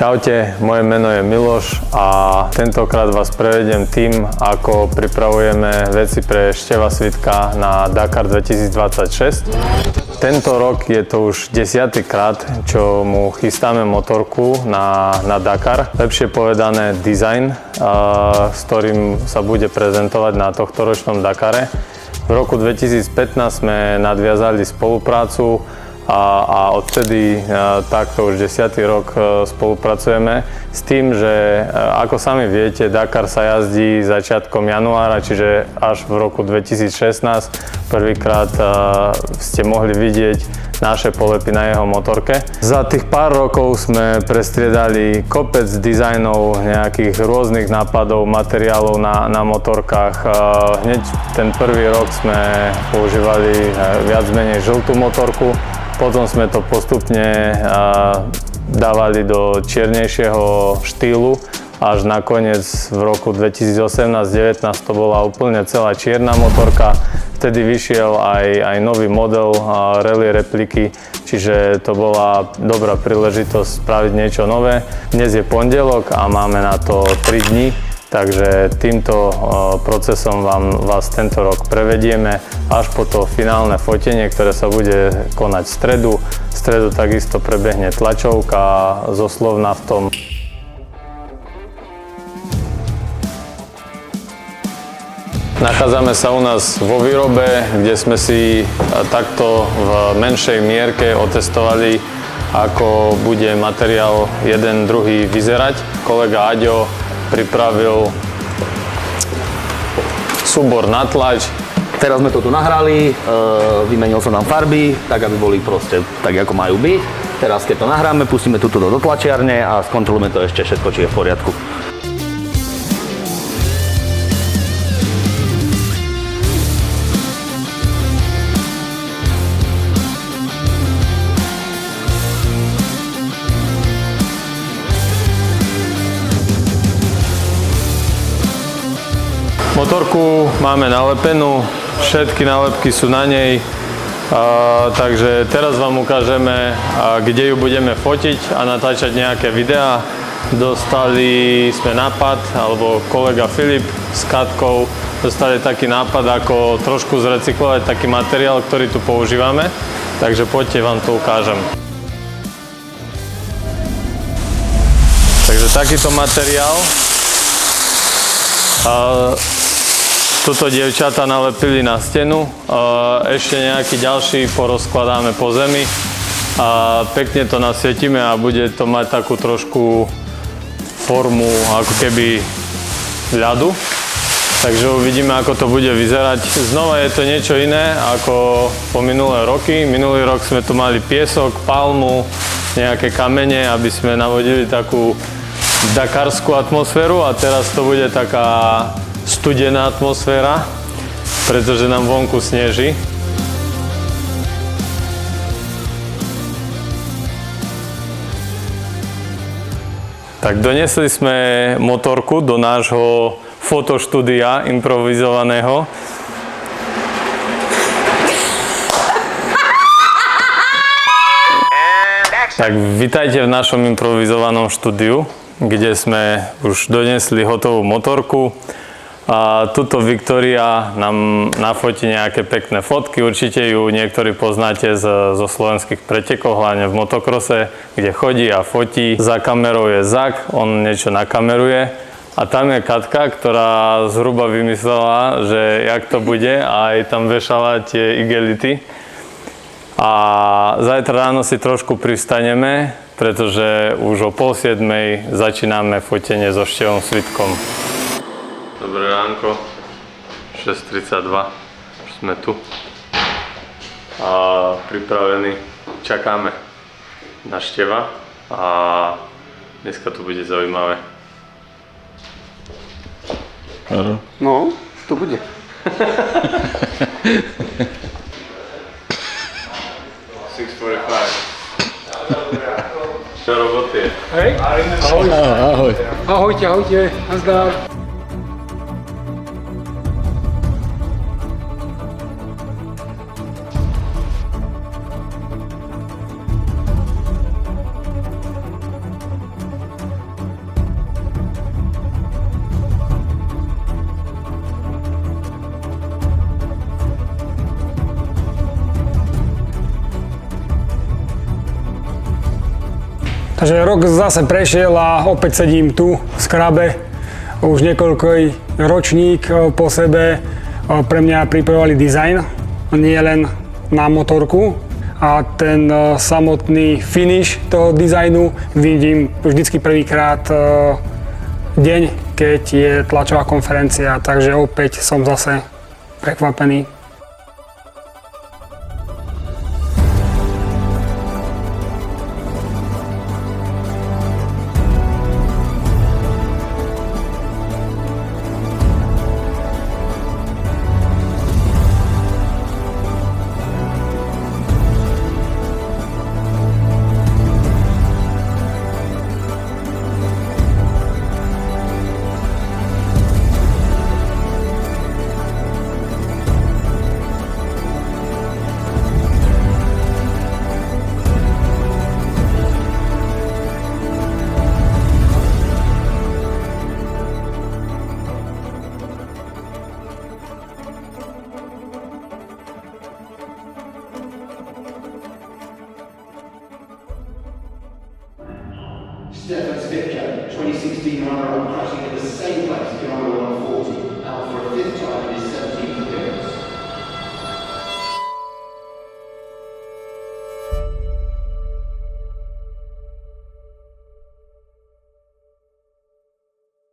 Čaute, moje meno je Miloš a tentokrát vás prevediem tým, ako pripravujeme veci pre Števa Svitka na Dakar 2026. Tento rok je to už 10. krát, čo mu chystáme motorku na Dakar. Lepšie povedané design, s ktorým sa bude prezentovať na tohtoročnom Dakare. V roku 2015 sme nadviazali spoluprácu a odtedy takto už 10. rok spolupracujeme s tým, že ako sami viete, Dakar sa jazdí začiatkom januára, čiže až v roku 2016 prvýkrát ste mohli vidieť naše polepy na jeho motorke. Za tých pár rokov sme prestriedali kopec dizajnov, nejakých rôznych nápadov, materiálov na motorkách. Hneď ten prvý rok sme používali viac menej žltú motorku. Potom sme to postupne dávali do čiernejšieho štýlu, až nakoniec v roku 2018-19 to bola úplne celá čierna motorka. Vtedy vyšiel aj nový model rally repliky, čiže to bola dobrá príležitosť spraviť niečo nové. Dnes je pondelok a máme na to 3 dní. Takže týmto procesom vás tento rok prevedieme až po to finálne fotenie, ktoré sa bude konať v stredu. V stredu takisto prebehne tlačovka zo Slovnaftom. Nachádzame sa u nás vo výrobe, kde sme si takto v menšej mierke otestovali, ako bude materiál jeden druhý vyzerať. Kolega Aďo pripravil súbor na tlač. Teraz sme to tu nahrali, vymenil som tam farby, tak aby boli proste tak, ako majú byť. Teraz keď to nahráme, pustíme túto do tlačiarne a skontrolujeme to ešte všetko, či je v poriadku. Motorku máme nalepenú, všetky nálepky sú na nej, takže teraz vám ukážeme, kde ju budeme fotiť a natáčať nejaké videá. Dostali sme nápad, alebo kolega Filip s Katkou dostali taký nápad, ako trošku zrecyklovať taký materiál, ktorý tu používame, takže poďte, vám to ukážem. Takže takýto materiál. Tuto dievčatá nalepili na stenu, ešte nejaký ďalší porozkladáme po zemi a pekne to nasvietime a bude to mať takú trošku formu ako keby ľadu. Takže uvidíme, ako to bude vyzerať. Znova je to niečo iné ako po minulé roky. Minulý rok sme tu mali piesok, palmu, nejaké kamene, aby sme navodili takú dakarskú atmosféru a teraz to bude taká studená atmosféra, pretože nám vonku sneží. Tak donesli sme motorku do nášho fotoštúdia improvizovaného. Tak vitajte v našom improvizovanom štúdiu, kde sme už donesli hotovú motorku. A tuto Viktória nám nafotí nejaké pekné fotky, určite ju niektorí poznáte zo slovenských pretekov, hlavne v motokrose, kde chodí a fotí. Za kamerou je Zak, on niečo nakameruje. A tam je Katka, ktorá zhruba vymyslela, že jak to bude a aj tam vešala tie igelity. A zajtra ráno si trošku pristaneme, pretože už o 6:30 začíname fotenie so Števom Svitkom. Dobré ránko, 6:32, už sme tu a pripravení, čakáme na Števa a dneska to bude zaujímavé. No, to bude. Čo roboty je? Hej, ahoj. Ahoj. Ahojte, ahojte, nazdar. Takže rok zase prešiel a opäť sedím tu v skrabe. Už niekoľko ročník po sebe pre mňa pripravovali dizajn, nie len na motorku. A ten samotný finish toho dizajnu vidím vždycky prvýkrát deň, keď je tlačová konferencia, takže opäť som zase prekvapený. Stefan Spitker, 2016 runner-up, crashing in the same place in Iowa